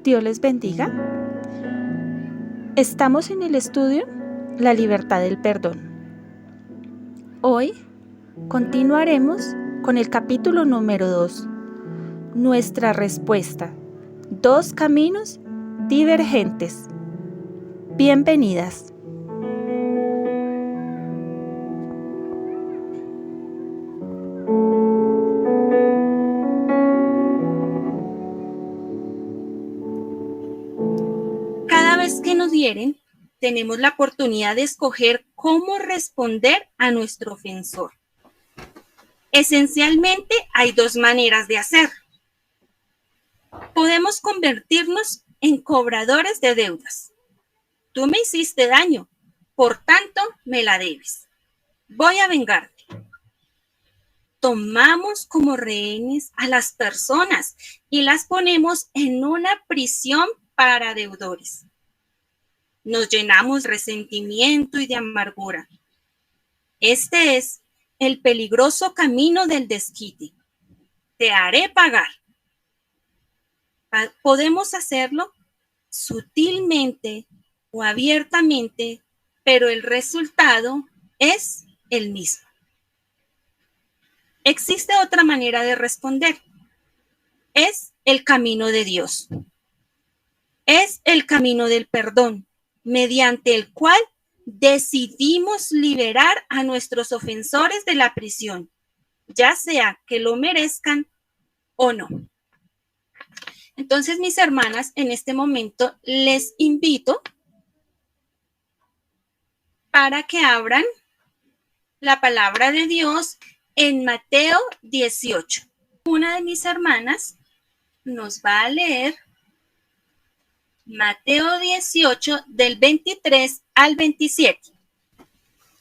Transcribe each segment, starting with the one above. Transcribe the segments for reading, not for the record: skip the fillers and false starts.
Dios les bendiga. Estamos en el estudio La libertad del perdón. Hoy continuaremos con el capítulo número 2. Nuestra respuesta. 2 caminos divergentes. Bienvenidas. Cada vez que nos hieren, tenemos la oportunidad de escoger cómo responder a nuestro ofensor. Esencialmente, hay 2 maneras de hacerlo. Podemos convertirnos en cobradores de deudas. Tú me hiciste daño, por tanto, me la debes. Voy a vengarte. Tomamos como rehenes a las personas y las ponemos en una prisión para deudores. Nos llenamos de resentimiento y de amargura. Este es el peligroso camino del desquite. Te haré pagar. Podemos hacerlo sutilmente o abiertamente, pero el resultado es el mismo. Existe otra manera de responder. Es el camino de Dios. Es el camino del perdón, mediante el cual decidimos liberar a nuestros ofensores de la prisión, ya sea que lo merezcan o no. Entonces, mis hermanas, en este momento les invito para que abran la palabra de Dios en Mateo 18. Una de mis hermanas nos va a leer Mateo 18 del 23 al 27.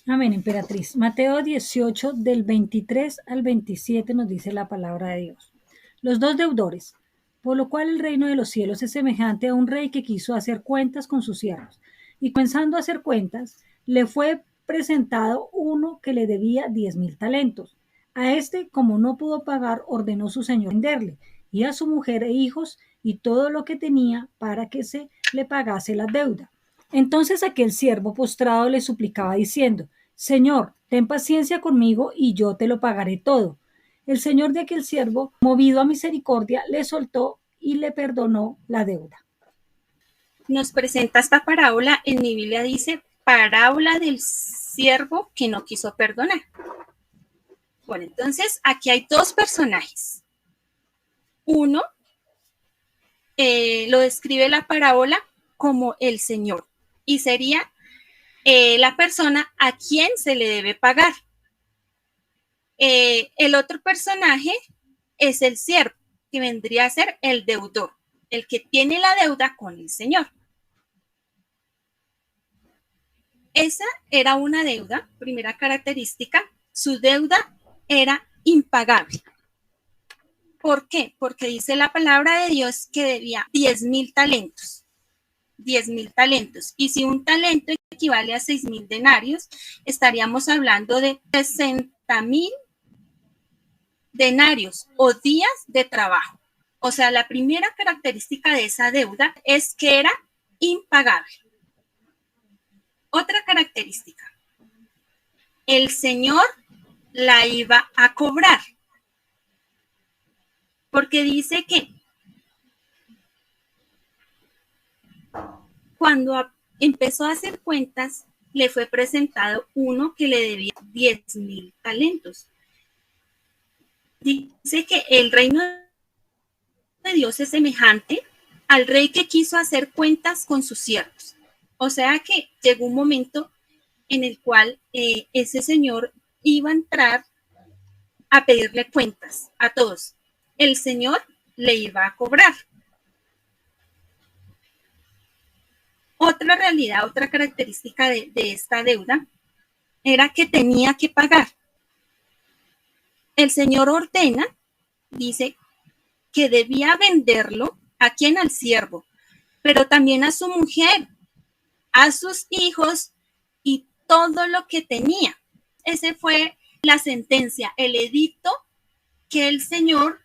Amén, emperatriz. Mateo 18 del 23 al 27 nos dice la palabra de Dios. Los 2 deudores. Por lo cual el reino de los cielos es semejante a un rey que quiso hacer cuentas con sus siervos. Y comenzando a hacer cuentas, le fue presentado uno que le debía 10,000 talentos. A este, como no pudo pagar, ordenó su señor venderle, y a su mujer e hijos, y todo lo que tenía, para que se le pagase la deuda. Entonces aquel siervo postrado le suplicaba diciendo: Señor, ten paciencia conmigo y yo te lo pagaré todo. El señor de aquel siervo, movido a misericordia, le soltó y le perdonó la deuda. Nos presenta esta parábola, en mi Biblia dice parábola del siervo que no quiso perdonar. Bueno, entonces aquí hay 2 personajes. Uno lo describe la parábola como el Señor y sería la persona a quien se le debe pagar. El otro personaje es el siervo, que vendría a ser el deudor, el que tiene la deuda con el Señor. Esa era una deuda, primera característica, su deuda era impagable. ¿Por qué? Porque dice la palabra de Dios que debía 10,000 talentos. 10,000 talentos. Y si un talento equivale a 6,000 denarios, estaríamos hablando de 60,000 denarios o días de trabajo. O sea, la primera característica de esa deuda es que era impagable. Otra característica, el Señor la iba a cobrar, porque dice que cuando empezó a hacer cuentas, le fue presentado uno que le debía 10,000 talentos. Dice que el reino de Dios es semejante al rey que quiso hacer cuentas con sus siervos. O sea que llegó un momento en el cual ese señor iba a entrar a pedirle cuentas a todos. El Señor le iba a cobrar. Otra realidad, otra característica de esta deuda era que tenía que pagar. El Señor ordena, dice, que debía venderlo a quien, al siervo, pero también a su mujer, a sus hijos y todo lo que tenía. Ese fue la sentencia, el edicto que el Señor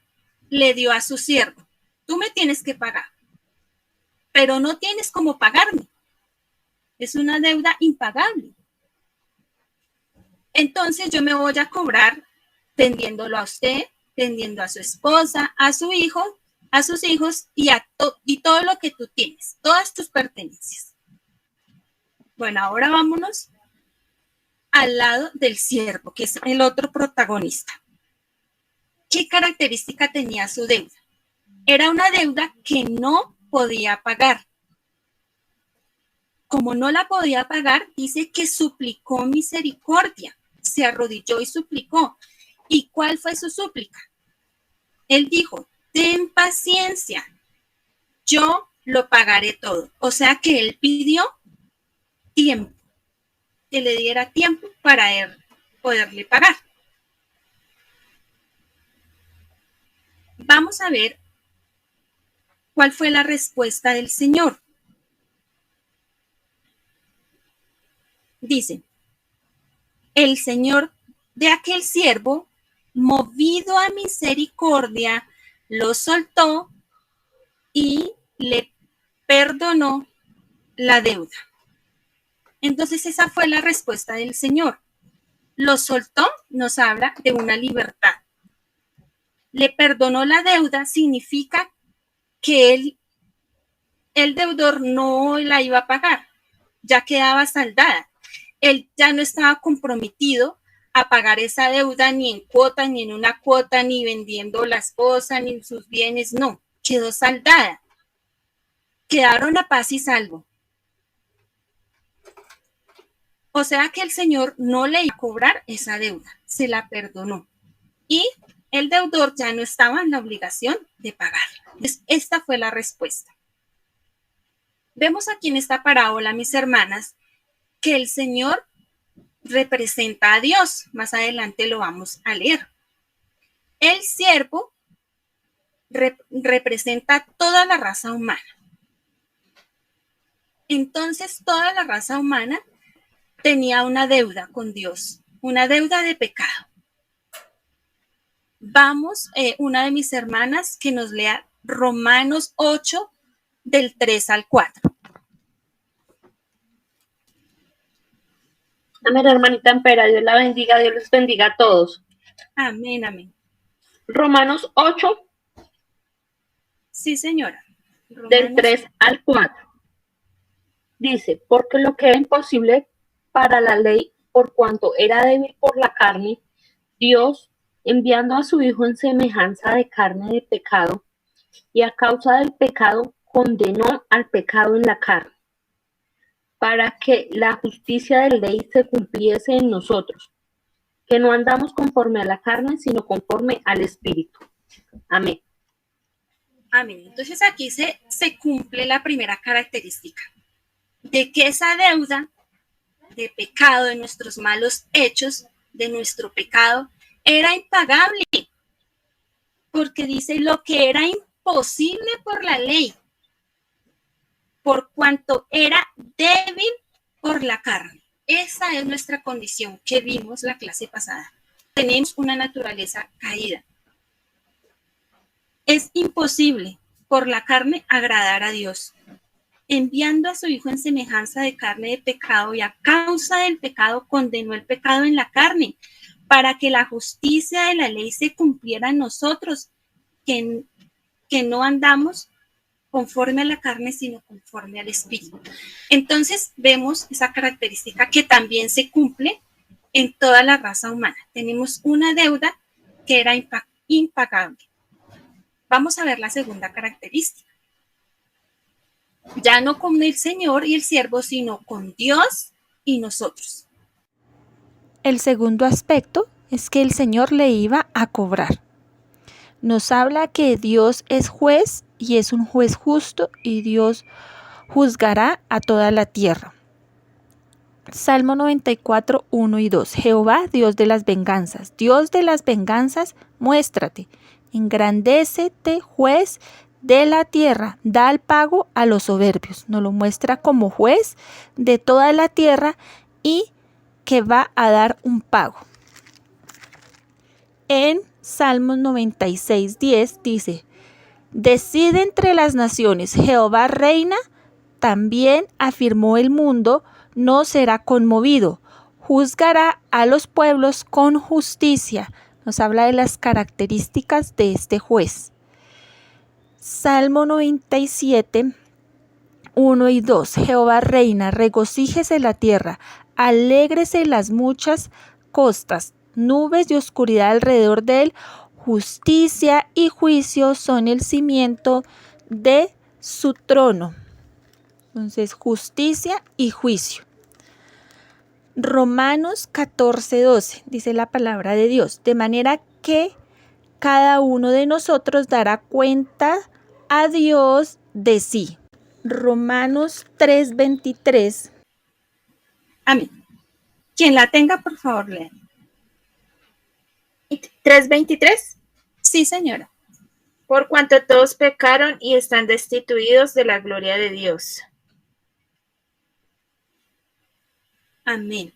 le dio a su siervo. Tú me tienes que pagar, pero no tienes cómo pagarme. Es una deuda impagable. Entonces yo me voy a cobrar vendiéndolo a usted, vendiendo a su esposa, a su hijo, a sus hijos y todo lo que tú tienes, todas tus pertenencias. Bueno, ahora vámonos al lado del siervo, que es el otro protagonista. ¿Qué característica tenía su deuda? Era una deuda que no podía pagar. Como no la podía pagar, dice que suplicó misericordia, se arrodilló y suplicó. ¿Y cuál fue su súplica? Él dijo, ten paciencia, yo lo pagaré todo. O sea que él pidió tiempo, que le diera tiempo para él poderle pagar. Vamos a ver cuál fue la respuesta del Señor. Dice, el Señor de aquel siervo, movido a misericordia, lo soltó y le perdonó la deuda. Entonces esa fue la respuesta del Señor. Lo soltó, nos habla de una libertad. Le perdonó la deuda significa que el deudor no la iba a pagar, ya quedaba saldada. Él ya no estaba comprometido a pagar esa deuda ni en cuota, ni en una cuota, ni vendiendo la esposa, ni sus bienes, no, quedó saldada. Quedaron a paz y salvo. O sea que el Señor no le iba a cobrar esa deuda, se la perdonó. Y el deudor ya no estaba en la obligación de pagarla. Entonces, esta fue la respuesta. Vemos aquí en esta parábola, mis hermanas, que el Señor representa a Dios. Más adelante lo vamos a leer. El siervo representa toda la raza humana. Entonces, toda la raza humana tenía una deuda con Dios, una deuda de pecado. Vamos, una de mis hermanas que nos lea Romanos 8, del 3 al 4. Amén, hermanita Ampera, Dios la bendiga, Dios les bendiga a todos. Amén, amén. Romanos 8, Sí, señora. del 3 al 4. Dice, porque lo que era imposible para la ley, por cuanto era débil por la carne, Dios, enviando a su Hijo en semejanza de carne de pecado, y a causa del pecado, condenó al pecado en la carne, para que la justicia de la ley se cumpliese en nosotros, que no andamos conforme a la carne, sino conforme al Espíritu. Amén. Amén. Entonces aquí se cumple la primera característica de que esa deuda de pecado, de nuestros malos hechos, de nuestro pecado, era impagable, porque dice lo que era imposible por la ley, por cuanto era débil por la carne. Esa es nuestra condición que vimos la clase pasada. Tenemos una naturaleza caída. Es imposible por la carne agradar a Dios. Enviando a su Hijo en semejanza de carne de pecado y a causa del pecado condenó el pecado en la carne, para que la justicia de la ley se cumpliera en nosotros, que no andamos conforme a la carne, sino conforme al Espíritu. Entonces vemos esa característica que también se cumple en toda la raza humana. Tenemos una deuda que era impagable. Vamos a ver la segunda característica. Ya no con el Señor y el siervo, sino con Dios y nosotros. El segundo aspecto es que el Señor le iba a cobrar. Nos habla que Dios es juez y es un juez justo y Dios juzgará a toda la tierra. Salmo 94, 1 y 2. Jehová, Dios de las venganzas, Dios de las venganzas, muéstrate, engrandécete, juez de la tierra, da el pago a los soberbios. Nos lo muestra como juez de toda la tierra y que va a dar un pago. En Salmos 96:10 dice: decide entre las naciones, Jehová reina, también afirmó el mundo, no será conmovido, juzgará a los pueblos con justicia. Nos habla de las características de este juez. Salmo 97, 1 y 2. Jehová reina, regocíjese la tierra, alégrese las muchas costas, nubes de oscuridad alrededor de él, justicia y juicio son el cimiento de su trono. Entonces, justicia y juicio. Romanos 14:12 dice la palabra de Dios, de manera que cada uno de nosotros dará cuenta a Dios de sí. Romanos 3:23. Amén. Quien la tenga, por favor, lea. 3:23. Sí, señora. Por cuanto todos pecaron y están destituidos de la gloria de Dios. Amén.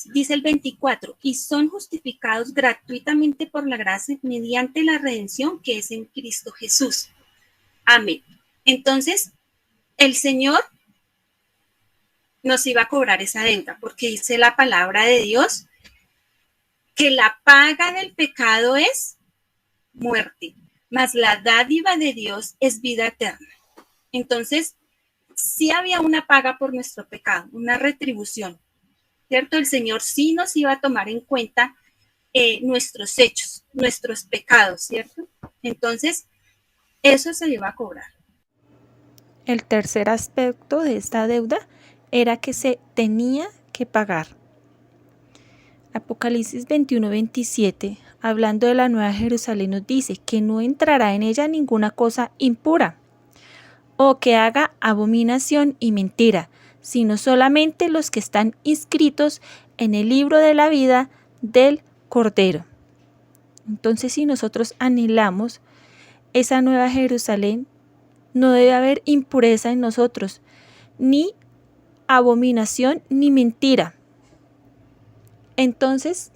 Dice el 24, y son justificados gratuitamente por la gracia mediante la redención que es en Cristo Jesús. Amén. Entonces, el Señor nos iba a cobrar esa deuda, porque dice la palabra de Dios que la paga del pecado es muerte, mas la dádiva de Dios es vida eterna. Entonces, sí había una paga por nuestro pecado, una retribución, ¿cierto? El Señor sí nos iba a tomar en cuenta nuestros hechos, nuestros pecados, ¿cierto? Entonces, eso se iba a cobrar. El tercer aspecto de esta deuda era que se tenía que pagar. Apocalipsis 21:27, hablando de la Nueva Jerusalén, nos dice que no entrará en ella ninguna cosa impura o que haga abominación y mentira, sino solamente los que están inscritos en el libro de la vida del Cordero. Entonces, si nosotros anhelamos esa Nueva Jerusalén, no debe haber impureza en nosotros, ni abominación ni mentira. Entonces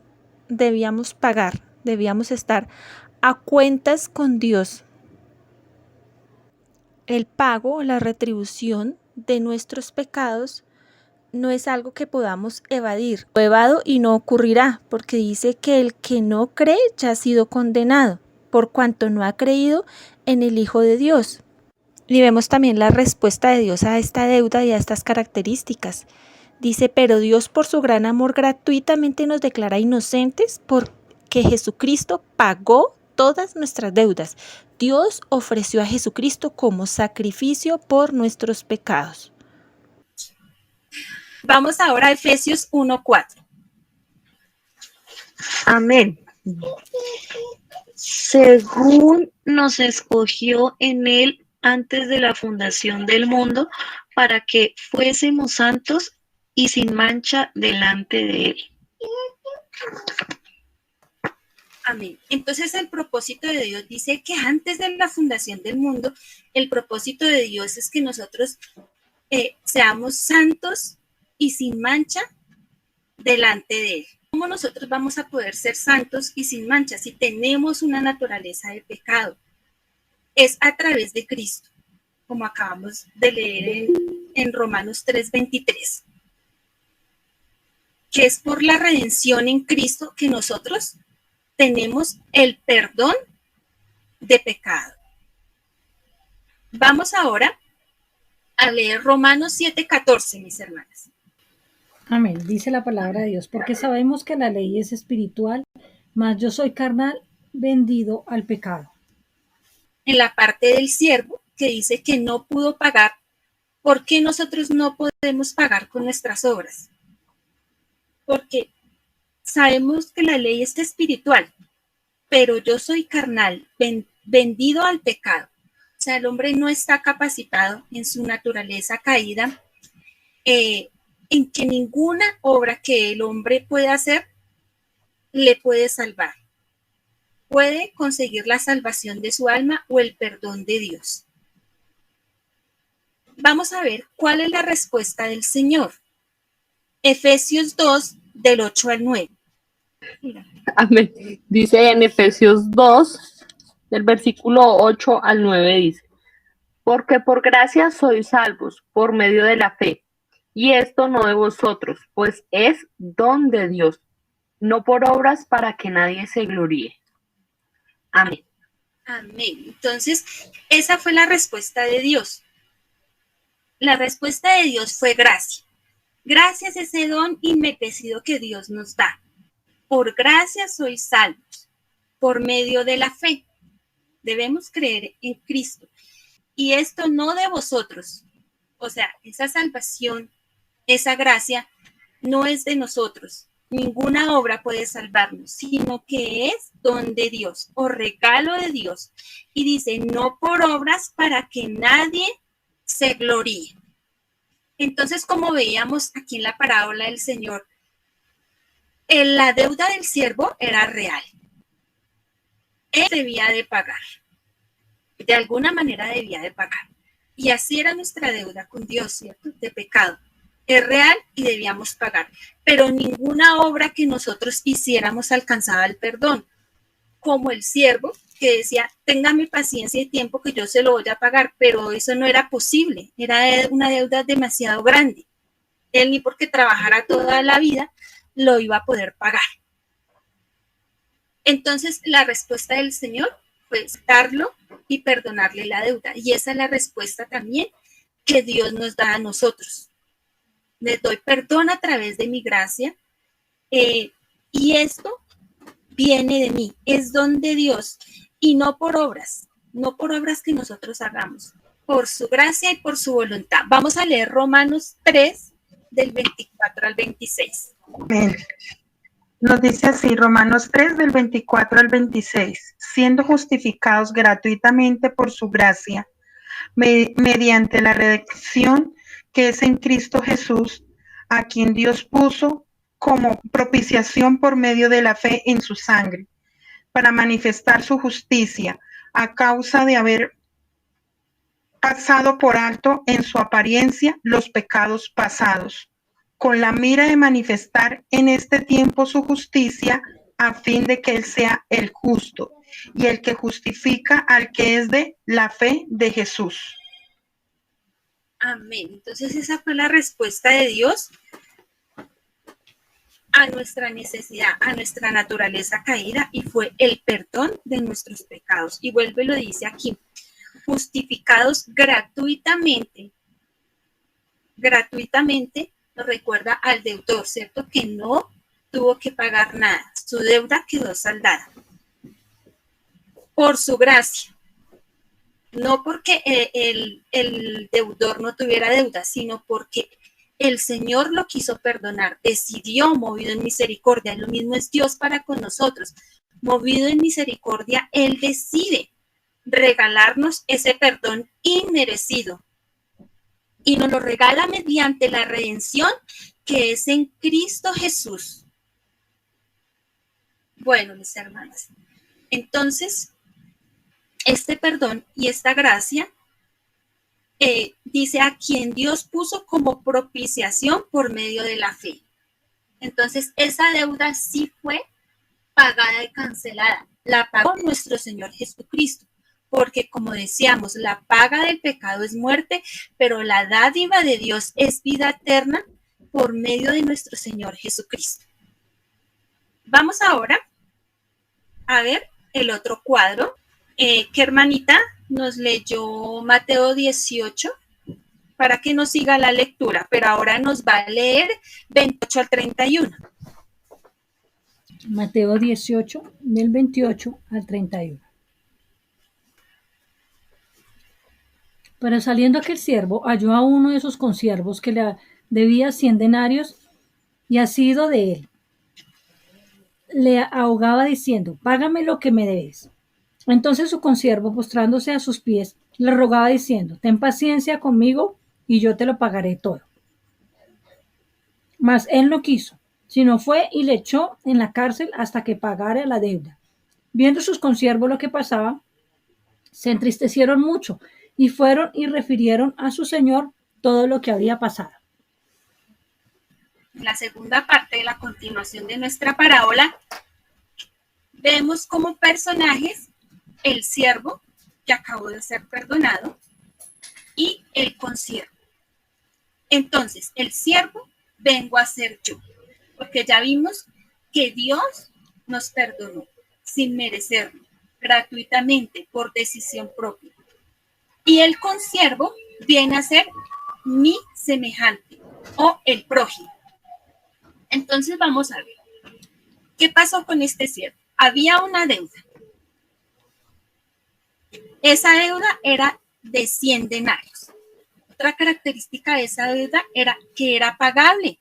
debíamos pagar, debíamos estar a cuentas con Dios. El pago, la retribución de nuestros pecados no es algo que podamos evadir. Lo evado y no ocurrirá, porque dice que el que no cree ya ha sido condenado, por cuanto no ha creído en el Hijo de Dios. Y vemos también la respuesta de Dios a esta deuda y a estas características. Dice, pero Dios por su gran amor gratuitamente nos declara inocentes porque Jesucristo pagó todas nuestras deudas. Dios ofreció a Jesucristo como sacrificio por nuestros pecados. Vamos ahora a Efesios 1:4. Amén. Según nos escogió en él antes de la fundación del mundo, para que fuésemos santos y sin mancha delante de él. Amén. Entonces el propósito de Dios dice que antes de la fundación del mundo, el propósito de Dios es que nosotros seamos santos y sin mancha delante de él. ¿Cómo nosotros vamos a poder ser santos y sin mancha si tenemos una naturaleza de pecado? Es a través de Cristo, como acabamos de leer en Romanos 3:23, que es por la redención en Cristo que nosotros tenemos el perdón de pecado. Vamos ahora a leer Romanos 7:14, mis hermanas. Amén. Dice la palabra de Dios, porque sabemos que la ley es espiritual, mas yo soy carnal, vendido al pecado. En la parte del siervo, que dice que no pudo pagar, ¿por qué nosotros no podemos pagar con nuestras obras? Porque sabemos que la ley es espiritual, pero yo soy carnal, vendido al pecado. O sea, el hombre no está capacitado en su naturaleza caída, en que ninguna obra que el hombre pueda hacer le puede salvar. Puede conseguir la salvación de su alma o el perdón de Dios. Vamos a ver cuál es la respuesta del Señor. Efesios 2, del 8 al 9. Amén. Dice en Efesios 2, del versículo 8 al 9, dice, porque por gracia sois salvos por medio de la fe, y esto no de vosotros, pues es don de Dios, no por obras para que nadie se gloríe. Amén. Amén. Entonces, esa fue la respuesta de Dios. La respuesta de Dios fue gracia. Gracia es ese don inmerecido que Dios nos da. Por gracia sois salvos, por medio de la fe. Debemos creer en Cristo. Y esto no de vosotros. O sea, esa salvación, esa gracia, no es de nosotros. Ninguna obra puede salvarnos, sino que es don de Dios o regalo de Dios. Y dice, no por obras para que nadie se gloríe. Entonces, como veíamos aquí en la parábola del Señor, la deuda del siervo era real. Él debía de pagar. De alguna manera debía de pagar. Y así era nuestra deuda con Dios, ¿cierto? De pecado. Es real y debíamos pagar. Pero ninguna obra que nosotros hiciéramos alcanzaba el perdón. Como el siervo que decía, téngame paciencia y tiempo que yo se lo voy a pagar, pero eso no era posible. Era una deuda demasiado grande. Él ni porque trabajara toda la vida lo iba a poder pagar. Entonces, la respuesta del Señor fue darlo y perdonarle la deuda. Y esa es la respuesta también que Dios nos da a nosotros. Les doy perdón a través de mi gracia y esto viene de mí, es don de Dios y no por obras que nosotros hagamos, por su gracia y por su voluntad. Vamos a leer Romanos 3, del 24 al 26. Amén. Nos dice así, Romanos 3, del 24 al 26, siendo justificados gratuitamente por su gracia, mediante la redención que es en Cristo Jesús, a quien Dios puso como propiciación por medio de la fe en su sangre, para manifestar su justicia, a causa de haber pasado por alto en su apariencia los pecados pasados, con la mira de manifestar en este tiempo su justicia, a fin de que Él sea el justo y el que justifica al que es de la fe de Jesús. Amén. Entonces esa fue la respuesta de Dios a nuestra necesidad, a nuestra naturaleza caída, y fue el perdón de nuestros pecados. Y vuelve y lo dice aquí, justificados gratuitamente. Gratuitamente nos recuerda al deudor, ¿cierto? Que no tuvo que pagar nada. Su deuda quedó saldada. Por su gracia. No porque el deudor no tuviera deuda, sino porque el Señor lo quiso perdonar, decidió, movido en misericordia. Lo mismo es Dios para con nosotros. Movido en misericordia, Él decide regalarnos ese perdón inmerecido. Y nos lo regala mediante la redención que es en Cristo Jesús. Bueno, mis hermanas, entonces, este perdón y esta gracia dice a quien Dios puso como propiciación por medio de la fe. Entonces, esa deuda sí fue pagada y cancelada. La pagó nuestro Señor Jesucristo. Porque como decíamos, la paga del pecado es muerte, pero la dádiva de Dios es vida eterna por medio de nuestro Señor Jesucristo. Vamos ahora a ver el otro cuadro, que hermanita nos leyó Mateo 18 para que nos siga la lectura, pero ahora nos va a leer 28 al 31. Mateo 18, del 28 al 31. Pero saliendo aquel siervo, halló a uno de sus consiervos que le debía 100 denarios y asido de él. Le ahogaba diciendo, págame lo que me debes. Entonces su consiervo, postrándose a sus pies, le rogaba diciendo, ten paciencia conmigo y yo te lo pagaré todo. Mas él no quiso, sino fue y le echó en la cárcel hasta que pagara la deuda. Viendo sus consiervos lo que pasaba, se entristecieron mucho y fueron y refirieron a su señor todo lo que había pasado. en la segunda parte de la continuación de nuestra parábola, vemos como personajes el siervo que acabó de ser perdonado y el consiervo. Entonces, el siervo vengo a ser yo, porque ya vimos que Dios nos perdonó sin merecerlo, gratuitamente, por decisión propia. Y el consiervo viene a ser mi semejante o el prójimo. Entonces vamos a ver, ¿qué pasó con este siervo? Había una deuda. Esa deuda era de 100 denarios. Otra característica de esa deuda era que era pagable,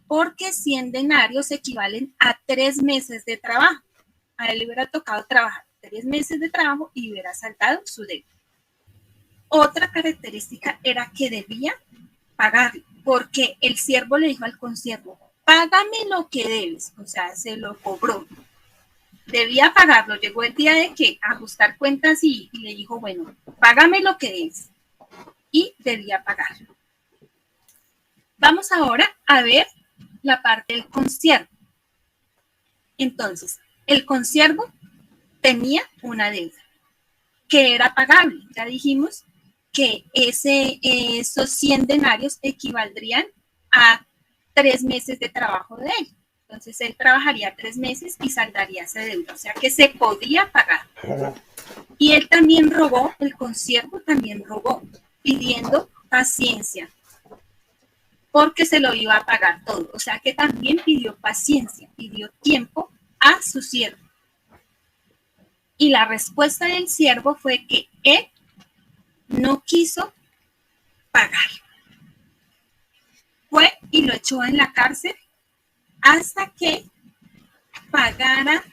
porque 100 denarios equivalen a 3 meses de trabajo. A él le hubiera tocado trabajar 3 meses de trabajo y hubiera saldado su deuda. Otra característica era que debía pagarlo, porque el siervo le dijo al consiervo, págame lo que debes, o sea, se lo cobró. Debía pagarlo, llegó el día de que ajustar cuentas y le dijo, bueno, págame lo que debes. Y debía pagarlo. Vamos ahora a ver la parte del consiervo. Entonces, el consiervo tenía una deuda que era pagable. Ya dijimos que esos 100 denarios equivaldrían a 3 meses de trabajo de él. Entonces, él trabajaría 3 meses y saldaría esa deuda, o sea que se podía pagar. Y él también rogó, el consiervo también rogó, pidiendo paciencia, porque se lo iba a pagar todo. O sea que también pidió paciencia, pidió tiempo a su siervo. Y la respuesta del siervo fue que él no quiso pagar. Fue y lo echó en la cárcel hasta que pagara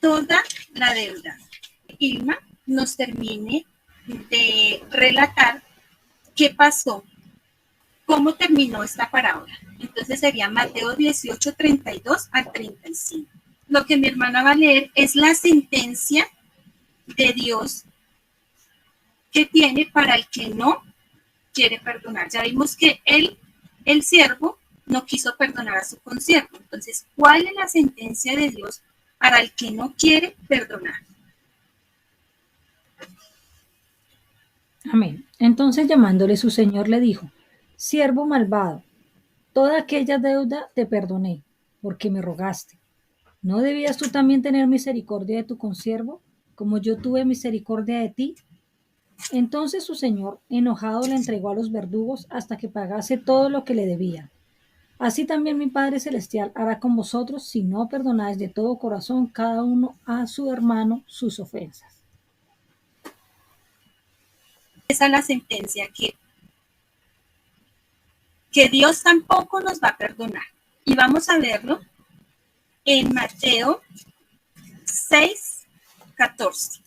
toda la deuda. Irma nos termine de relatar qué pasó, cómo terminó esta parábola. Entonces sería Mateo 18, 32 al 35. Lo que mi hermana va a leer es la sentencia de Dios que tiene para el que no quiere perdonar. Ya vimos que el siervo no quiso perdonar a su consiervo. Entonces, ¿cuál es la sentencia de Dios para el que no quiere perdonar? Amén. Entonces llamándole su señor le dijo, siervo malvado, toda aquella deuda te perdoné, porque me rogaste. ¿No debías tú también tener misericordia de tu consiervo, como yo tuve misericordia de ti? Entonces su señor, enojado, le entregó a los verdugos hasta que pagase todo lo que le debía. Así también mi Padre Celestial hará con vosotros si no perdonáis de todo corazón cada uno a su hermano sus ofensas. Esa es la sentencia que Dios tampoco nos va a perdonar. Y vamos a verlo en Mateo 6, 14.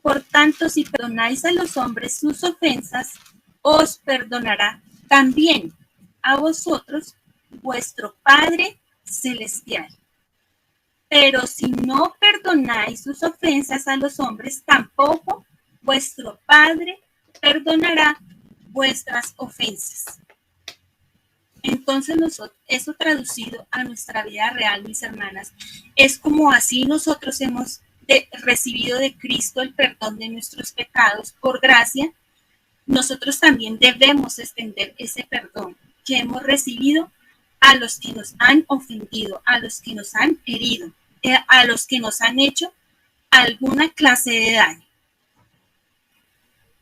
Por tanto, si perdonáis a los hombres sus ofensas, os perdonará también a vosotros vuestro Padre Celestial. Pero si no perdonáis sus ofensas a los hombres, tampoco vuestro Padre perdonará vuestras ofensas. Entonces, eso traducido a nuestra vida real, mis hermanas, es como así nosotros hemos recibido de Cristo el perdón de nuestros pecados por gracia, nosotros también debemos extender ese perdón que hemos recibido a los que nos han ofendido, a los que nos han herido, a los que nos han hecho alguna clase de daño.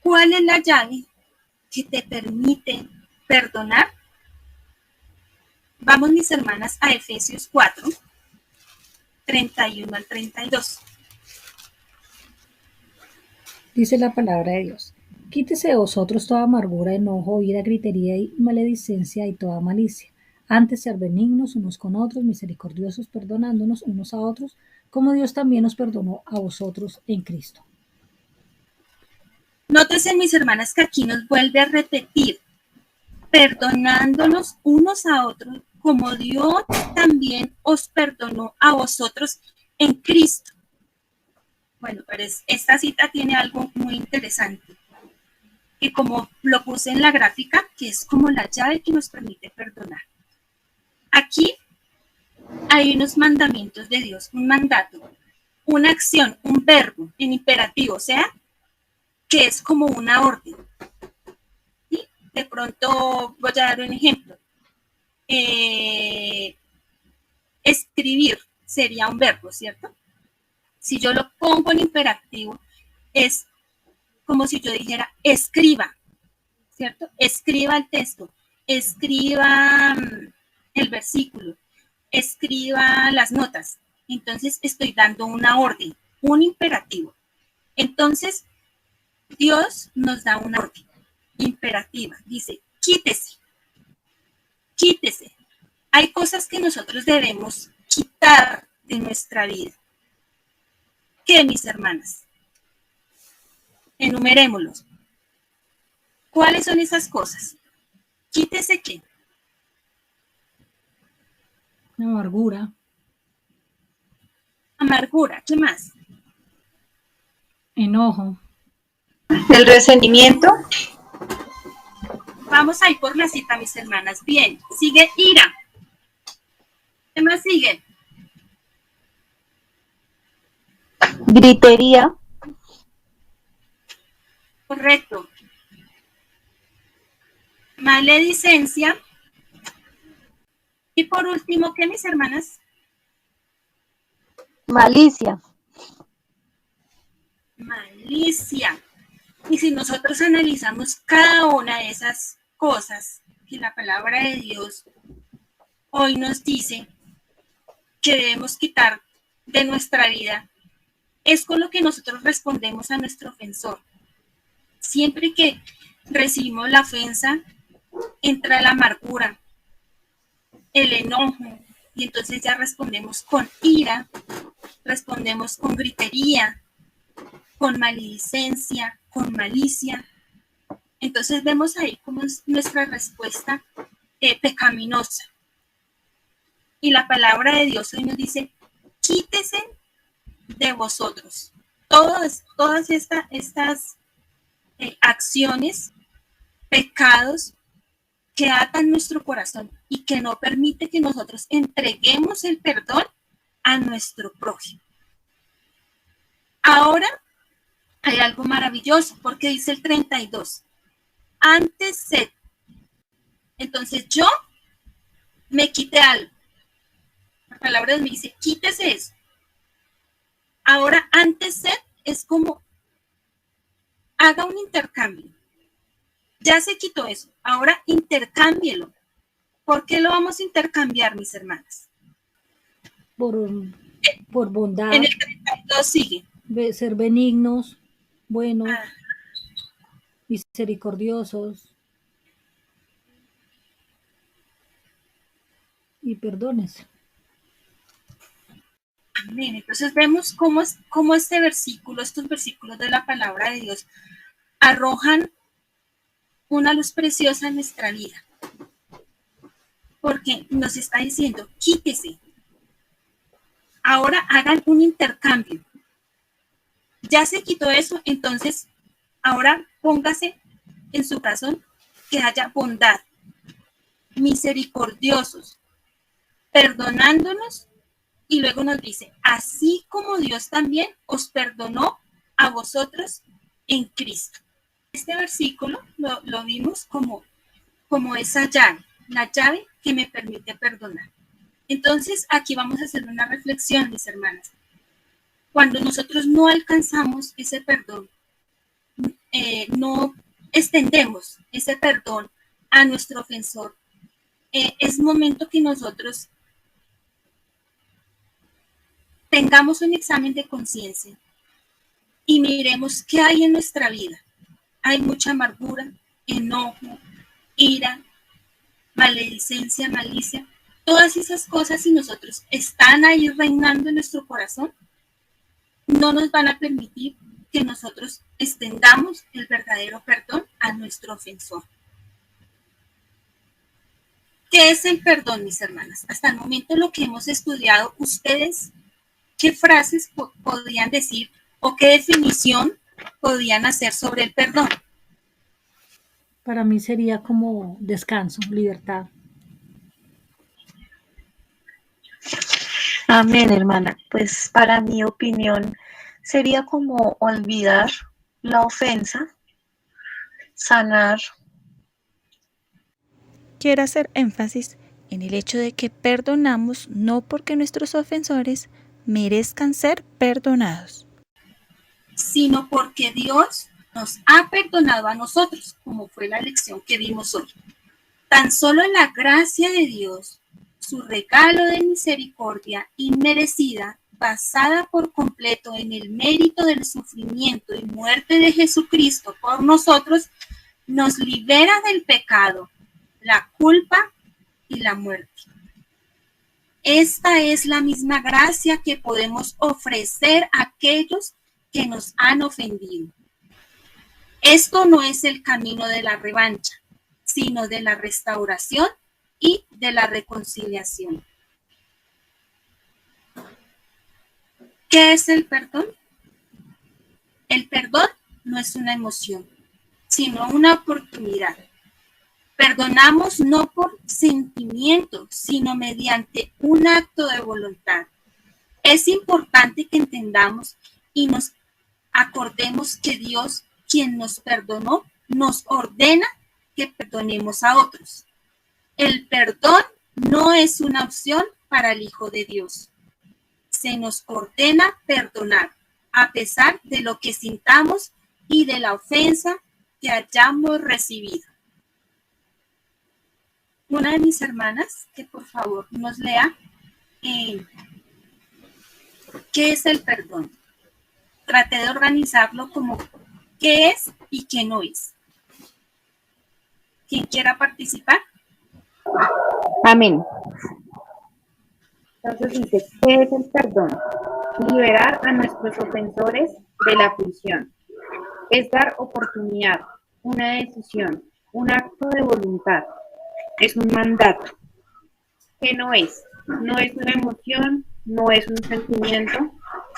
¿Cuál es la llave que te permite perdonar? Vamos, mis hermanas, a Efesios 4, 31 al 32. Dice la palabra de Dios. Quítese de vosotros toda amargura, enojo, ira, gritería y maledicencia y toda malicia. Antes ser benignos unos con otros, misericordiosos, perdonándonos unos a otros, como Dios también nos perdonó a vosotros en Cristo. Nótese, mis hermanas, que aquí nos vuelve a repetir, perdonándonos unos a otros, como Dios también os perdonó a vosotros en Cristo. Bueno, pero esta cita tiene algo muy interesante, que como lo puse en la gráfica, que es como la llave que nos permite perdonar. Aquí hay unos mandamientos de Dios, un mandato, una acción, un verbo en imperativo, o sea, que es como una orden. ¿Sí? De pronto voy a dar un ejemplo. Escribir sería un verbo, ¿cierto? Si yo lo pongo en imperativo, es como si yo dijera escriba, ¿cierto? Escriba el texto, escriba el versículo, escriba las notas. Entonces estoy dando una orden, un imperativo. Entonces Dios nos da una orden imperativa. Dice, quítese, quítese. Hay cosas que nosotros debemos quitar de nuestra vida. ¿Qué, mis hermanas? Enumerémoslos. ¿Cuáles son esas cosas? Quítese qué. Amargura, Amargura. ¿Qué más? enojo, El resentimiento, Vamos a ir por la cita, mis hermanas. Bien. Sigue ira. ¿Qué más sigue? gritería, Correcto. Maledicencia. Y por último, ¿qué, mis hermanas? malicia. Malicia. Y si nosotros analizamos cada una de esas cosas que la palabra de Dios hoy nos dice que debemos quitar de nuestra vida, es con lo que nosotros respondemos a nuestro ofensor. Siempre que recibimos la ofensa, entra la amargura, el enojo, y entonces ya respondemos con ira, respondemos con gritería, con maledicencia, con malicia. Entonces vemos ahí cómo es nuestra respuesta pecaminosa. Y la palabra de Dios hoy nos dice, quítese de vosotros todas estas acciones, pecados que atan nuestro corazón y que no permite que nosotros entreguemos el perdón a nuestro prójimo. Ahora hay algo maravilloso porque dice el 32. Antes sed. Entonces yo me quité algo. La palabra me dice, quítese eso. Ahora antes sed es como haga un intercambio. Ya se quitó eso. Ahora intercámbielo. ¿Por qué lo vamos a intercambiar, mis hermanas? por bondad, En el 32 sigue. ser benignos, buenos, Ah, misericordiosos y perdones. amén. Entonces vemos cómo este versículo, estos versículos de la palabra de Dios arrojan una luz preciosa en nuestra vida. Porque nos está diciendo, quítese. Ahora hagan un intercambio. Ya se quitó eso, entonces ahora póngase en su corazón que haya bondad, misericordiosos, perdonándonos, y luego nos dice, así como Dios también os perdonó a vosotros en Cristo. Este versículo lo vimos como esa llave, la llave que me permite perdonar. Entonces, aquí vamos a hacer una reflexión, mis hermanas. Cuando nosotros no alcanzamos ese perdón, no extendemos ese perdón a nuestro ofensor, es momento que nosotros tengamos un examen de conciencia y miremos qué hay en nuestra vida. Hay mucha amargura, enojo, ira, maledicencia, malicia. Todas esas cosas, si nosotros están ahí reinando en nuestro corazón, no nos van a permitir que nosotros extendamos el verdadero perdón a nuestro ofensor. ¿Qué es el perdón, mis hermanas? Hasta el momento lo que hemos estudiado, ustedes, ¿qué frases podían decir o qué definición podían hacer sobre el perdón? Para mí sería como descanso, libertad. Amén, hermana. Pues para mi opinión sería como olvidar la ofensa, sanar. Quiero hacer énfasis en el hecho de que perdonamos no porque nuestros ofensores merezcan ser perdonados, sino porque Dios nos ha perdonado a nosotros, como fue la lección que vimos hoy. Tan solo la gracia de Dios, su regalo de misericordia inmerecida, basada por completo en el mérito del sufrimiento y muerte de Jesucristo por nosotros, nos libera del pecado, la culpa y la muerte. Esta es la misma gracia que podemos ofrecer a aquellos que nos han ofendido. Esto no es el camino de la revancha, sino de la restauración y de la reconciliación. ¿Qué es el perdón? El perdón no es una emoción, sino una oportunidad. Perdonamos no por sentimiento, sino mediante un acto de voluntad. Es importante que entendamos y nos acordemos que Dios, quien nos perdonó, nos ordena que perdonemos a otros. El perdón no es una opción para el Hijo de Dios. Se nos ordena perdonar a pesar de lo que sintamos y de la ofensa que hayamos recibido. Una de mis hermanas, que por favor nos lea qué es el perdón. Traté de organizarlo como qué es y qué no es. ¿Quién quiera participar? Amén. Entonces dice, ¿qué es el perdón? Liberar a nuestros ofensores de la prisión. Es dar oportunidad, una decisión, un acto de voluntad. Es un mandato. ¿Qué no es? No es una emoción, no es un sentimiento,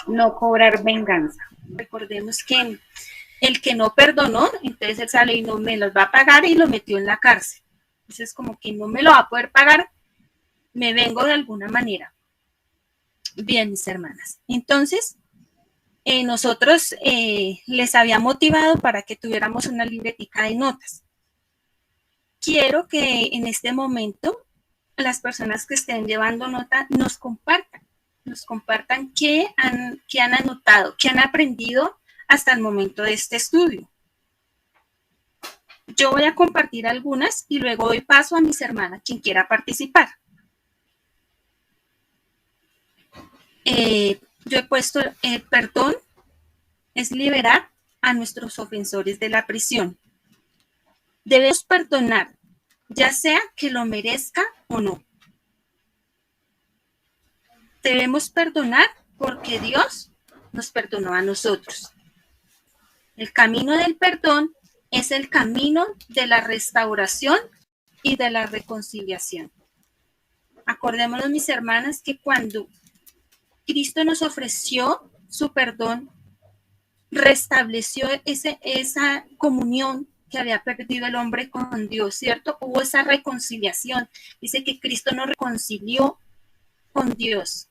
no cobrar venganza. Recordemos que el que no perdonó, entonces él sale y no me los va a pagar y lo metió en la cárcel. Entonces como que no me lo va a poder pagar, me vengo de alguna manera. Bien, mis hermanas. Entonces, nosotros les había motivado para que tuviéramos una libretica de notas. Quiero que en este momento las personas que estén llevando nota nos compartan qué han anotado, qué han aprendido hasta el momento de este estudio. Yo voy a compartir algunas y luego doy paso a mis hermanas, quien quiera participar. Yo he puesto perdón es liberar a nuestros ofensores de la prisión. Debemos perdonar, ya sea que lo merezca o no. Debemos perdonar porque Dios nos perdonó a nosotros. El camino del perdón es el camino de la restauración y de la reconciliación. Acordémonos, mis hermanas, que cuando Cristo nos ofreció su perdón, restableció esa comunión que había perdido el hombre con Dios, ¿cierto? Hubo esa reconciliación. Dice que Cristo nos reconcilió con Dios.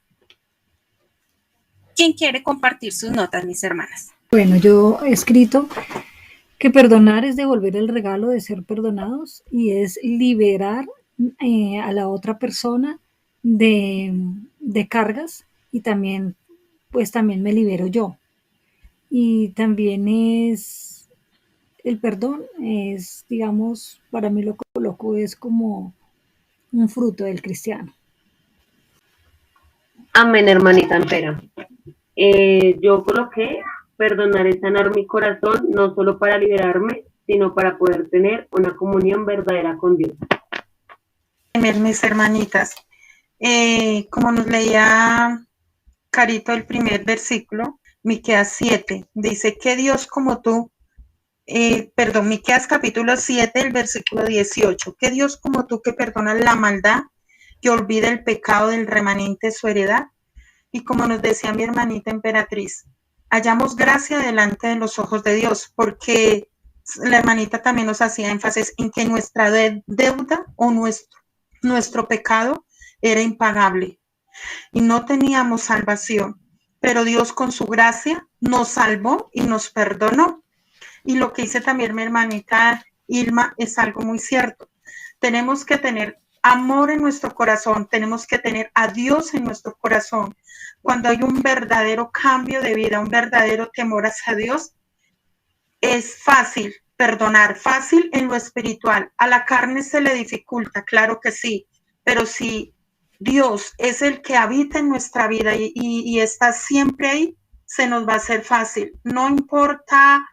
¿Quién quiere compartir sus notas, mis hermanas? Bueno, yo he escrito que perdonar es devolver el regalo de ser perdonados y es liberar a la otra persona de cargas y también, pues también me libero yo. Y también es, el perdón es, digamos, para mí lo coloco es como un fruto del cristiano. Amén, hermanita Ampera. Yo coloqué, perdonar es sanar mi corazón, no solo para liberarme, sino para poder tener una comunión verdadera con Dios. Mis hermanitas, como nos leía Carito el primer versículo, Miqueas 7, dice que Dios como tú, Miqueas capítulo 7, el versículo 18, que Dios como tú que perdona la maldad, que olvida el pecado del remanente de su heredad, y como nos decía mi hermanita Emperatriz, hallamos gracia delante de los ojos de Dios, porque la hermanita también nos hacía énfasis en que nuestra deuda o nuestro pecado era impagable. y no teníamos salvación, pero Dios con su gracia nos salvó y nos perdonó. Y lo que dice también mi hermanita Irma es algo muy cierto. Tenemos que tener amor en nuestro corazón, tenemos que tener a Dios en nuestro corazón. Cuando hay un verdadero cambio de vida, un verdadero temor hacia Dios, es fácil perdonar, fácil en lo espiritual. A la carne se le dificulta, claro que sí, pero si Dios es el que habita en nuestra vida y está siempre ahí, se nos va a hacer fácil. No importa,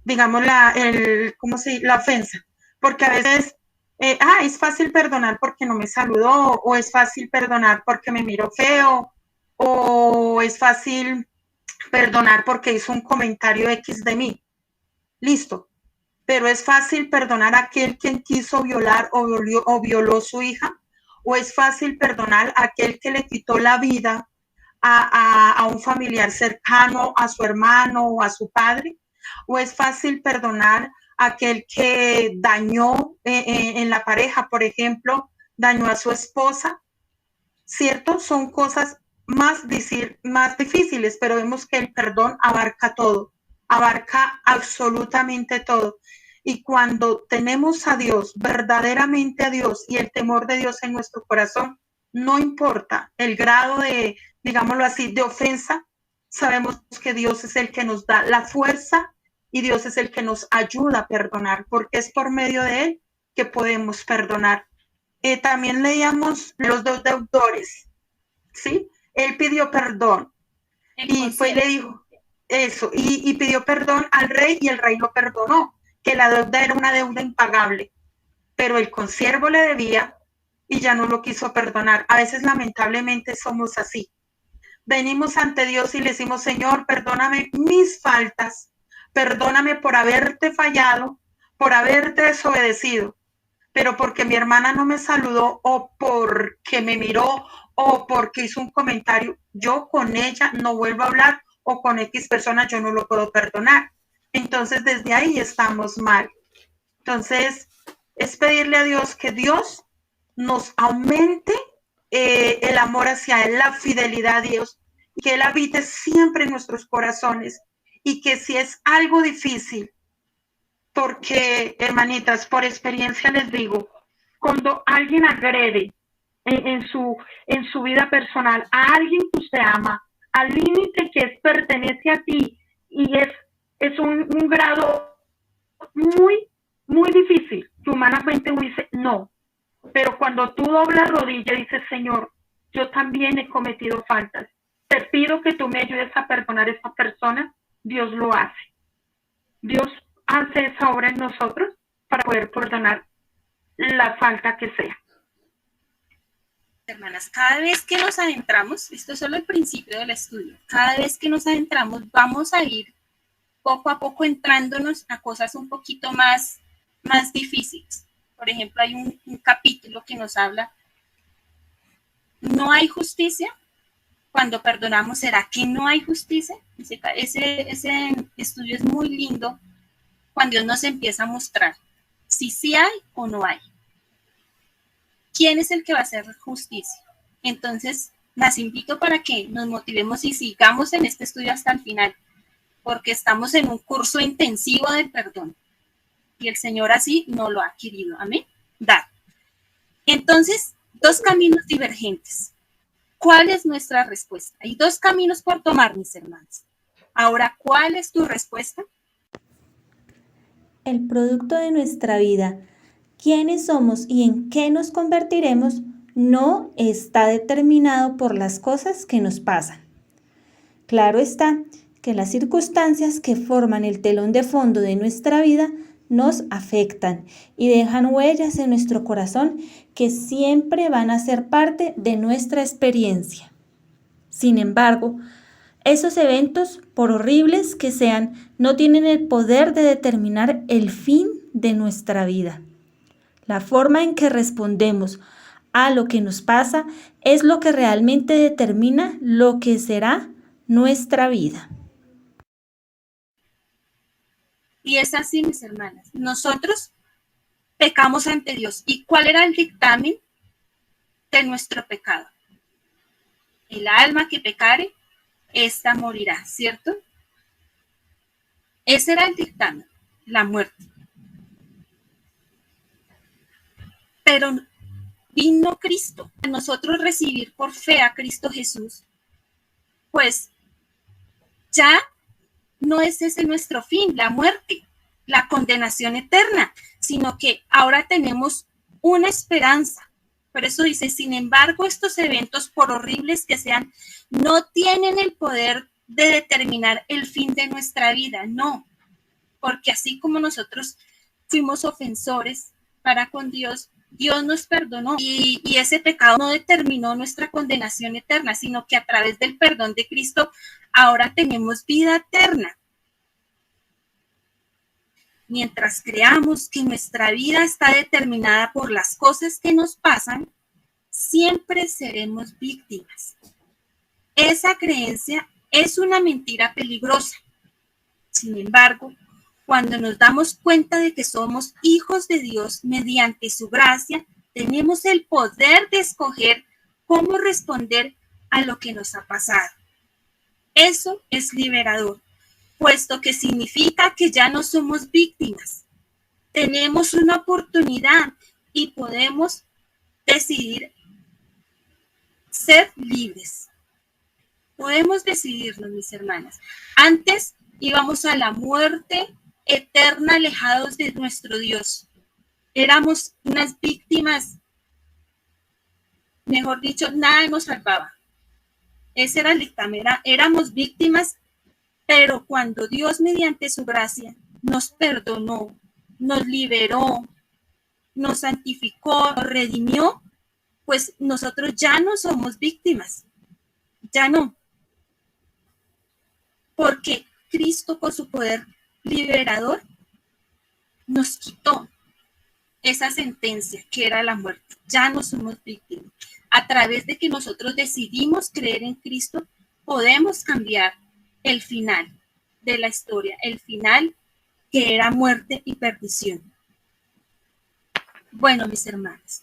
digamos, la ofensa, porque a veces, es fácil perdonar porque no me saludó, o es fácil perdonar porque me miró feo, o es fácil perdonar porque hizo un comentario X de mí. Listo. Pero es fácil perdonar a aquel quien quiso violar o violó su hija, o es fácil perdonar a aquel que le quitó la vida a un familiar cercano, a su hermano o a su padre, o es fácil perdonar a aquel que dañó en la pareja, por ejemplo, dañó a su esposa, ¿cierto? Son cosas más difíciles, pero vemos que el perdón abarca todo, abarca absolutamente todo. Y cuando tenemos a Dios, verdaderamente a Dios, y el temor de Dios en nuestro corazón, no importa el grado de, digámoslo así, de ofensa, sabemos que Dios es el que nos da la fuerza y Dios es el que nos ayuda a perdonar, porque es por medio de Él que podemos perdonar. También leíamos los dos deudores, ¿sí? Él pidió perdón y fue y le dijo eso, y pidió perdón al rey y el rey lo perdonó, que la deuda era una deuda impagable, pero el consiervo le debía y ya no lo quiso perdonar. A veces lamentablemente somos así. Venimos ante Dios y le decimos, Señor, perdóname mis faltas, perdóname por haberte fallado, por haberte desobedecido, pero porque mi hermana no me saludó o porque me miró o porque hizo un comentario, yo con ella no vuelvo a hablar, o con X persona yo no lo puedo perdonar. Entonces desde ahí estamos mal. Entonces es pedirle a Dios que Dios nos aumente el amor hacia Él, la fidelidad a Dios, y que Él habite siempre en nuestros corazones, y que si es algo difícil, porque, hermanitas, por experiencia les digo, cuando alguien agrede en su vida personal a alguien que usted ama, al límite que pertenece a ti, y es un grado muy, muy difícil, que humanamente uno dice no, pero cuando tú doblas rodilla y dices, Señor, yo también he cometido faltas, te pido que tú me ayudes a perdonar a esa persona, Dios lo hace. Dios hace esa obra en nosotros para poder perdonar la falta que sea. Hermanas, cada vez que nos adentramos, esto es solo el principio del estudio, cada vez que nos adentramos vamos a ir poco a poco entrándonos a cosas un poquito más difíciles. Por ejemplo, hay un capítulo que nos habla, no hay justicia. Cuando perdonamos, ¿será que no hay justicia? Ese estudio es muy lindo cuando Dios nos empieza a mostrar si sí hay o no hay. ¿Quién es el que va a hacer justicia? Entonces, las invito para que nos motivemos y sigamos en este estudio hasta el final, porque estamos en un curso intensivo de perdón y el Señor así no lo ha querido. Amén. Dar. Entonces, dos caminos divergentes. ¿Cuál es nuestra respuesta? Hay dos caminos por tomar, mis hermanos. Ahora, ¿cuál es tu respuesta? El producto de nuestra vida, quiénes somos y en qué nos convertiremos, no está determinado por las cosas que nos pasan. Claro está que las circunstancias que forman el telón de fondo de nuestra vida nos afectan y dejan huellas en nuestro corazón que siempre van a ser parte de nuestra experiencia. Sin embargo, esos eventos, por horribles que sean, no tienen el poder de determinar el fin de nuestra vida. La forma en que respondemos a lo que nos pasa es lo que realmente determina lo que será nuestra vida. Y es así, mis hermanas. Nosotros pecamos ante Dios. ¿Y cuál era el dictamen de nuestro pecado? El alma que pecare, esta morirá, ¿cierto? Ese era el dictamen, la muerte. Pero vino Cristo, a nosotros recibir por fe a Cristo Jesús, pues ya no es ese nuestro fin, la muerte, la condenación eterna, sino que ahora tenemos una esperanza. Por eso dice, sin embargo, estos eventos, por horribles que sean, no tienen el poder de determinar el fin de nuestra vida, no, porque así como nosotros fuimos ofensores para con Dios, Dios nos perdonó y ese pecado no determinó nuestra condenación eterna, sino que a través del perdón de Cristo ahora tenemos vida eterna. Mientras creamos que nuestra vida está determinada por las cosas que nos pasan, siempre seremos víctimas. Esa creencia es una mentira peligrosa. Sin embargo, cuando nos damos cuenta de que somos hijos de Dios mediante su gracia, tenemos el poder de escoger cómo responder a lo que nos ha pasado. Eso es liberador, puesto que significa que ya no somos víctimas. Tenemos una oportunidad y podemos decidir ser libres. Podemos decidirnos, mis hermanas. Antes íbamos a la muerte eterna, alejados de nuestro Dios. Éramos unas víctimas, mejor dicho, nada nos salvaba. Ese era el dictamen, éramos víctimas, pero cuando Dios mediante su gracia nos perdonó, nos liberó, nos santificó, nos redimió, pues nosotros ya no somos víctimas, ya no. Porque Cristo con su poder liberador nos quitó esa sentencia que era la muerte. Ya no somos víctimas. A través de que nosotros decidimos creer en Cristo, podemos cambiar el final de la historia, el final que era muerte y perdición. Bueno, mis hermanos,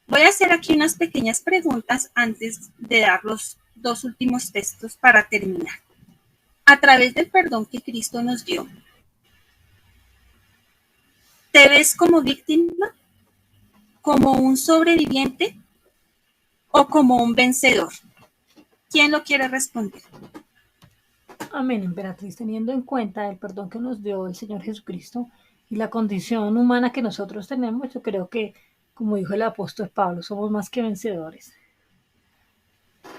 voy a hacer aquí unas pequeñas preguntas antes de dar los dos últimos textos para terminar. A través del perdón que Cristo nos dio, ¿te ves como víctima, como un sobreviviente o como un vencedor? ¿Quién lo quiere responder? Amén, emperatriz, teniendo en cuenta el perdón que nos dio el Señor Jesucristo y la condición humana que nosotros tenemos, yo creo que, como dijo el apóstol Pablo, somos más que vencedores.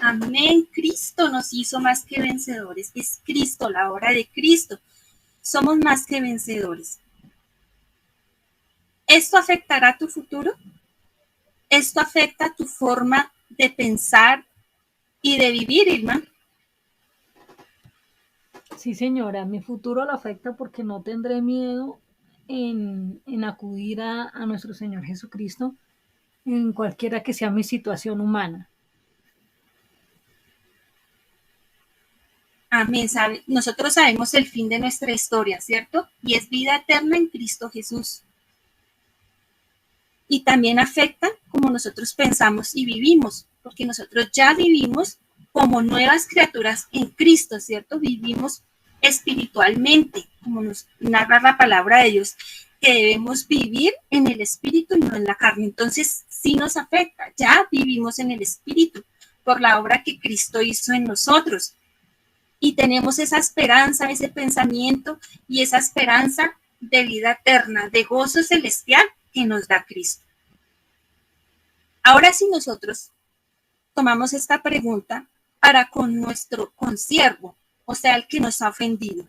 Amén, Cristo nos hizo más que vencedores. Es Cristo, la obra de Cristo. Somos más que vencedores. ¿Esto afectará tu futuro? ¿Esto afecta tu forma de pensar y de vivir, Irma? Sí, señora, mi futuro lo afecta porque no tendré miedo en acudir a nuestro Señor Jesucristo en cualquiera que sea mi situación humana. Amén. Nosotros sabemos el fin de nuestra historia, ¿cierto? Y es vida eterna en Cristo Jesús. Y también afecta como nosotros pensamos y vivimos, porque nosotros ya vivimos como nuevas criaturas en Cristo, ¿cierto? Vivimos espiritualmente, como nos narra la palabra de Dios, que debemos vivir en el espíritu y no en la carne. Entonces, sí nos afecta, ya vivimos en el espíritu por la obra que Cristo hizo en nosotros. Y tenemos esa esperanza, ese pensamiento y esa esperanza de vida eterna, de gozo celestial que nos da Cristo. Ahora, si nosotros tomamos esta pregunta para con nuestro consiervo, o sea, el que nos ha ofendido.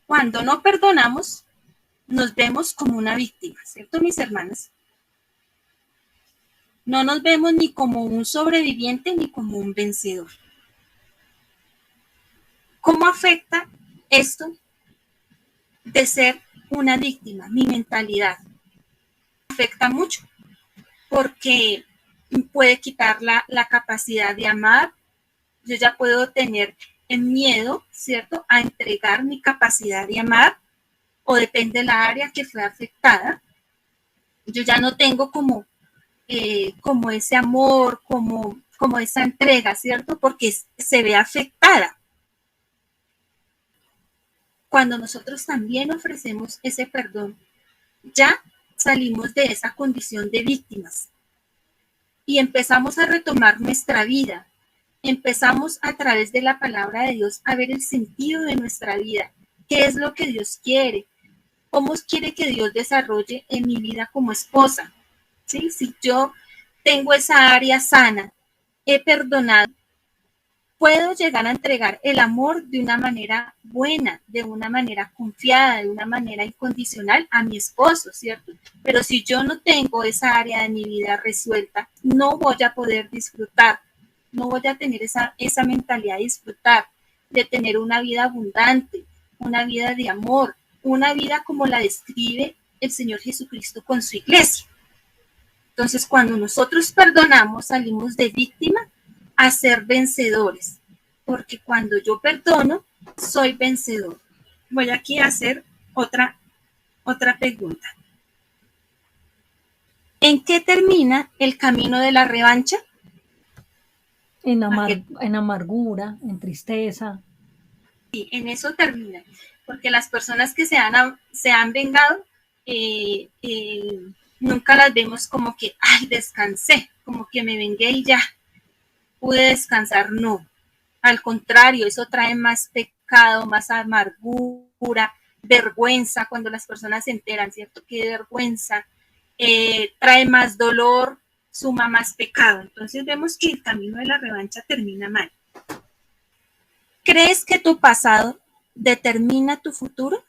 Cuando no perdonamos, nos vemos como una víctima, ¿cierto, mis hermanas? No nos vemos ni como un sobreviviente ni como un vencedor. ¿Cómo afecta esto de ser una víctima? Mi mentalidad afecta mucho porque puede quitar la capacidad de amar. Yo ya puedo tener miedo, ¿cierto?, a entregar mi capacidad de amar, o depende de la área que fue afectada. Yo ya no tengo como como ese amor, como esa entrega, ¿cierto? Porque se ve afectada. Cuando nosotros también ofrecemos ese perdón, ya salimos de esa condición de víctimas y empezamos a retomar nuestra vida. Empezamos a través de la palabra de Dios a ver el sentido de nuestra vida. ¿Qué es lo que Dios quiere? ¿Cómo quiere que Dios desarrolle en mi vida como esposa? ¿Sí? Si yo tengo esa área sana, he perdonado, puedo llegar a entregar el amor de una manera buena, de una manera confiada, de una manera incondicional a mi esposo, ¿cierto? Pero si yo no tengo esa área de mi vida resuelta, no voy a poder disfrutar, no voy a tener esa mentalidad de disfrutar, de tener una vida abundante, una vida de amor, una vida como la describe el Señor Jesucristo con su iglesia. Entonces, cuando nosotros perdonamos, salimos de víctima a ser vencedores, porque cuando yo perdono, soy vencedor. Voy aquí a hacer otra pregunta. ¿En qué termina el camino de la revancha? En amargura, en tristeza. Sí, en eso termina, porque las personas que se han vengado, nunca las vemos como que, ay, descansé, como que me vengué y ya pude descansar. No, al contrario, eso trae más pecado, más amargura, vergüenza cuando las personas se enteran, ¿cierto? Qué vergüenza, trae más dolor, suma más pecado. Entonces vemos que el camino de la revancha termina mal. ¿Crees que tu pasado determina tu futuro?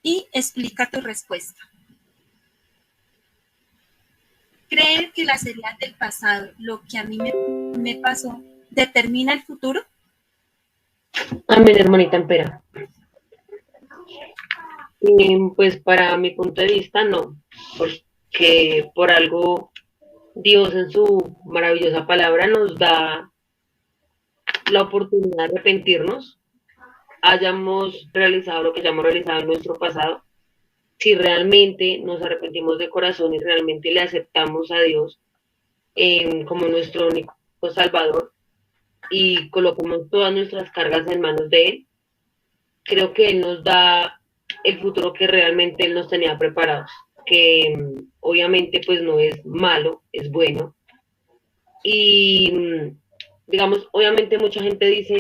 Y explica tu respuesta. ¿Crees que las heridas del pasado, lo que a mí me pasó, determina el futuro? Amén, hermanita Ampera. Pues para mi punto de vista no, porque por algo Dios en su maravillosa palabra nos da la oportunidad de arrepentirnos, hayamos realizado lo que hayamos realizado en nuestro pasado. Si realmente nos arrepentimos de corazón y realmente le aceptamos a Dios como nuestro único Salvador y colocamos todas nuestras cargas en manos de Él, creo que Él nos da el futuro que realmente Él nos tenía preparados, que obviamente pues no es malo, es bueno. Y digamos, obviamente mucha gente dice,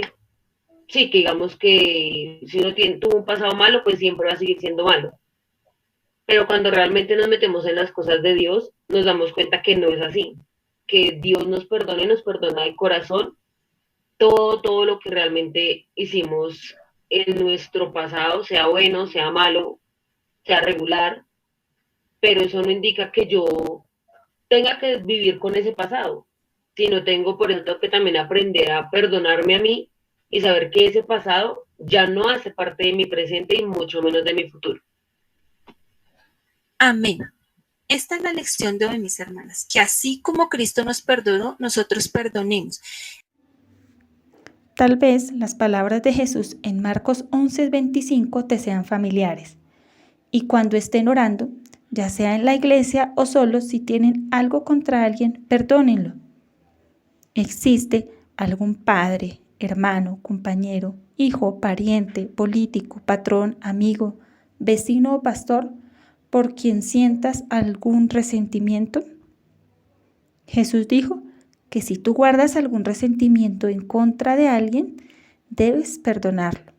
sí, que digamos que si uno tuvo un pasado malo, pues siempre va a seguir siendo malo. Pero cuando realmente nos metemos en las cosas de Dios, nos damos cuenta que no es así, que Dios nos perdona y nos perdona de corazón todo lo que realmente hicimos en nuestro pasado, sea bueno, sea malo, sea regular, pero eso no indica que yo tenga que vivir con ese pasado, sino por eso tengo que también aprender a perdonarme a mí y saber que ese pasado ya no hace parte de mi presente y mucho menos de mi futuro. Amén. Esta es la lección de hoy, mis hermanas, que así como Cristo nos perdonó, nosotros perdonemos. Tal vez las palabras de Jesús en Marcos 11:25 te sean familiares. Y cuando estén orando, ya sea en la iglesia o solos, si tienen algo contra alguien, perdónenlo. ¿Existe algún padre, hermano, compañero, hijo, pariente, político, patrón, amigo, vecino o pastor por quien sientas algún resentimiento? Jesús dijo que si tú guardas algún resentimiento en contra de alguien, debes perdonarlo.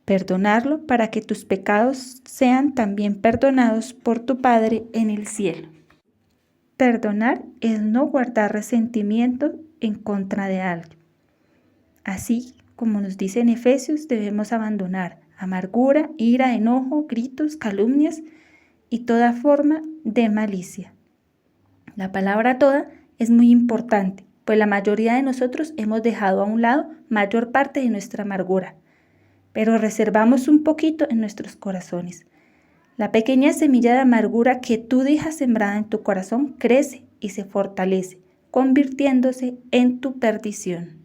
Perdonarlo para que tus pecados sean también perdonados por tu Padre en el cielo. Perdonar es no guardar resentimiento en contra de alguien. Así como nos dice en Efesios, debemos abandonar amargura, ira, enojo, gritos, calumnias y toda forma de malicia. La palabra toda es muy importante, pues la mayoría de nosotros hemos dejado a un lado mayor parte de nuestra amargura, pero reservamos un poquito en nuestros corazones. La pequeña semilla de amargura que tú dejas sembrada en tu corazón crece y se fortalece, convirtiéndose en tu perdición.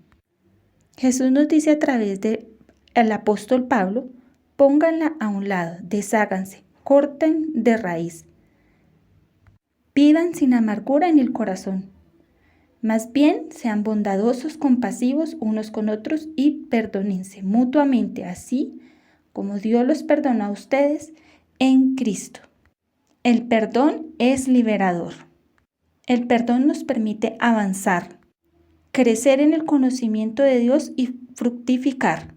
Jesús nos dice a través del apóstol Pablo, pónganla a un lado, desháganse, corten de raíz. vivan sin amargura en el corazón. Más bien, sean bondadosos, compasivos unos con otros y perdónense mutuamente, así como Dios los perdonó a ustedes en Cristo. El perdón es liberador. El perdón nos permite avanzar, crecer en el conocimiento de Dios y fructificar.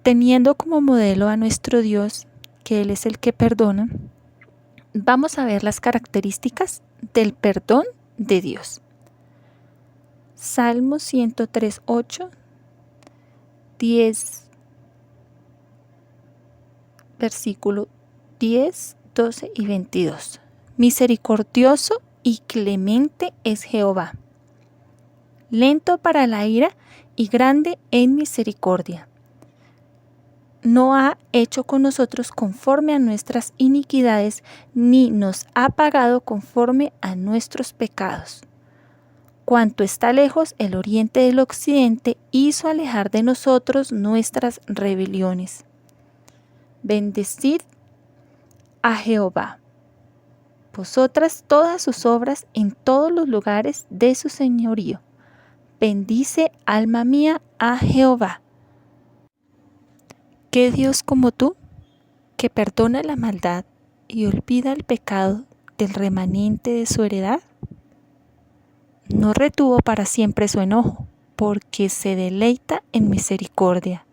Teniendo como modelo a nuestro Dios, que Él es el que perdona, vamos a ver las características del perdón de Dios. Salmo 103, 8, 10, versículo 10, 12 y 22. Misericordioso y clemente es Jehová, lento para la ira y grande en misericordia. No ha hecho con nosotros conforme a nuestras iniquidades, ni nos ha pagado conforme a nuestros pecados. Cuanto está lejos el oriente del occidente, hizo alejar de nosotros nuestras rebeliones. Bendecid a Jehová, vosotras todas sus obras en todos los lugares de su señorío. Bendice, alma mía, a Jehová. ¿Qué Dios como tú, que perdona la maldad y olvida el pecado del remanente de su heredad? No retuvo para siempre su enojo, porque se deleita en misericordia.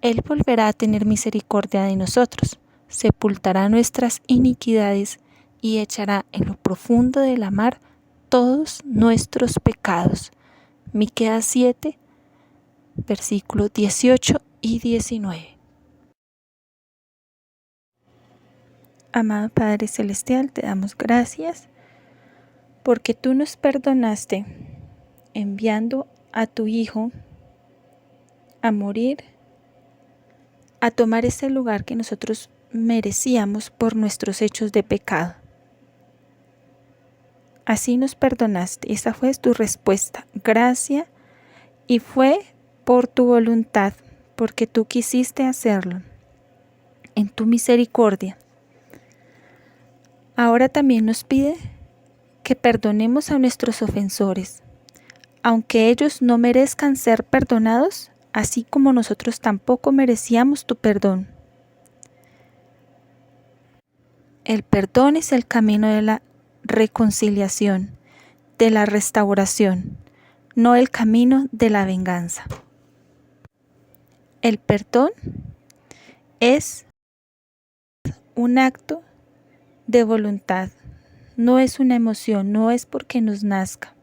Él volverá a tener misericordia de nosotros, sepultará nuestras iniquidades y echará en lo profundo de la mar todos nuestros pecados. Miqueas 7, versículos 18 y 19. Amado Padre Celestial, te damos gracias porque tú nos perdonaste enviando a tu Hijo a morir, a tomar ese lugar que nosotros merecíamos por nuestros hechos de pecado. Así nos perdonaste, esa fue tu respuesta, gracia, y fue por tu voluntad, porque tú quisiste hacerlo, en tu misericordia. Ahora también nos pide que perdonemos a nuestros ofensores, aunque ellos no merezcan ser perdonados, así como nosotros tampoco merecíamos tu perdón. El perdón es el camino de la reconciliación, de la restauración, no el camino de la venganza. El perdón es un acto de voluntad, no es una emoción, no es porque nos nazca.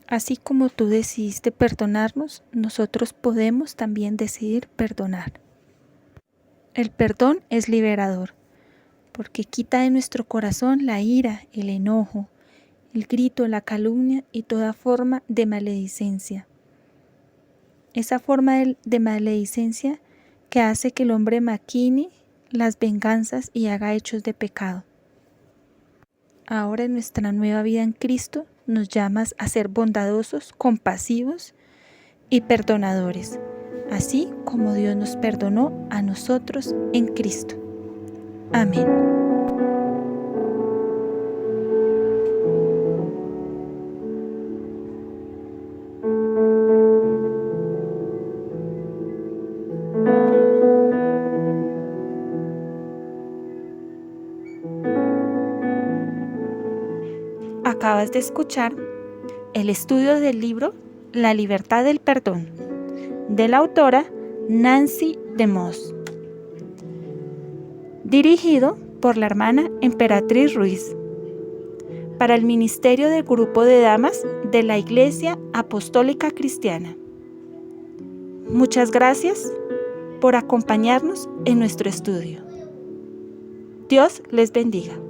Así como tú decidiste perdonarnos, nosotros podemos también decidir perdonar. El perdón es liberador, porque quita de nuestro corazón la ira, el enojo, el grito, la calumnia y toda forma de maledicencia. Esa forma de maledicencia que hace que el hombre maquine las venganzas y haga hechos de pecado. Ahora en nuestra nueva vida en Cristo nos llamas a ser bondadosos, compasivos y perdonadores, así como Dios nos perdonó a nosotros en Cristo. Amén. Acabas de escuchar el estudio del libro La libertad del perdón, de la autora Nancy DeMoss, dirigido por la hermana Emperatriz Ruiz, para el Ministerio del Grupo de Damas de la Iglesia Apostólica Cristiana. Muchas gracias por acompañarnos en nuestro estudio. Dios les bendiga.